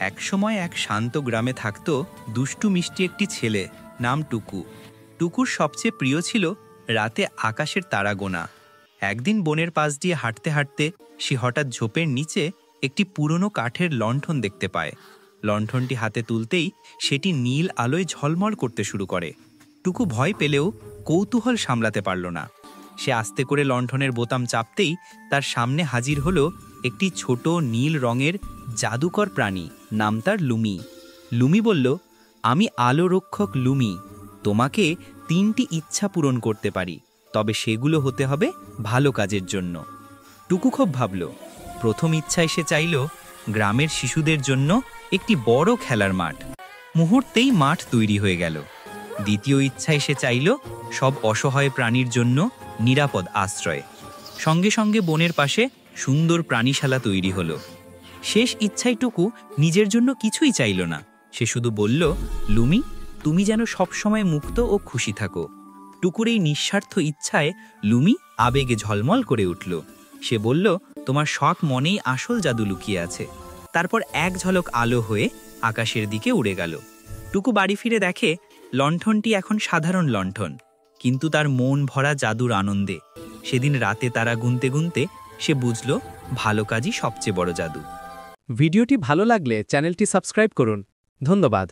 একসময় এক শান্ত গ্রামে থাকত দুষ্টু মিষ্টি একটি ছেলে, নাম টুকু। টুকুর সবচেয়ে প্রিয় ছিল রাতে আকাশের তারা গোনা। একদিন বনের পাশ দিয়ে হাঁটতে হাঁটতে সে হঠাৎ ঝোপের নিচে একটি পুরনো কাঠের লণ্ঠন দেখতে পায়। লণ্ঠনটি হাতে তুলতেই সেটি নীল আলোয় ঝলমল করতে শুরু করে। টুকু ভয় পেলেও কৌতূহল সামলাতে পারল না। সে আস্তে করে লণ্ঠনের বোতাম চাপতেই তার সামনে হাজির হলো একটি ছোট নীল রঙের জাদুকর প্রাণী, নাম তার লুমি। লুমি বলল, আমি আলো রক্ষক লুমি, তোমাকে 3টি ইচ্ছা পূরণ করতে পারি, তবে সেগুলো হতে হবে ভালো কাজের জন্য। টুকু খুব ভাবল। প্রথম ইচ্ছায় সে চাইল গ্রামের শিশুদের জন্য একটি বড় খেলার মাঠ। মুহূর্তেই মাঠ তৈরি হয়ে গেল। দ্বিতীয় ইচ্ছায় সে চাইল সব অসহায় প্রাণীর জন্য নিরাপদ আশ্রয়। সঙ্গে সঙ্গে বনের পাশে সুন্দর প্রাণীশালা তৈরি হলো। শেষ ইচ্ছায় টুকু নিজের জন্য কিছুই চাইল না। সে শুধু বলল, লুমি, তুমি যেন সবসময় মুক্ত ও খুশি থাকো। টুকুর এই নিঃস্বার্থ ইচ্ছায় লুমি আবেগে ঝলমল করে উঠল। সে বলল, তোমার সৎ মনেই আসল জাদু লুকিয়ে আছে। তারপর এক ঝলক আলো হয়ে আকাশের দিকে উড়ে গেল। টুকু বাড়ি ফিরে দেখে লণ্ঠনটি এখন সাধারণ লণ্ঠন, কিন্তু তার মন ভরা জাদুর আনন্দে। সেদিন রাতে তারা গুনতে গুনতে সে বুঝল, ভালো কাজই সবচেয়ে বড় জাদু। ভিডিওটি ভালো লাগলে চ্যানেলটি সাবস্ক্রাইব করুন। ধন্যবাদ।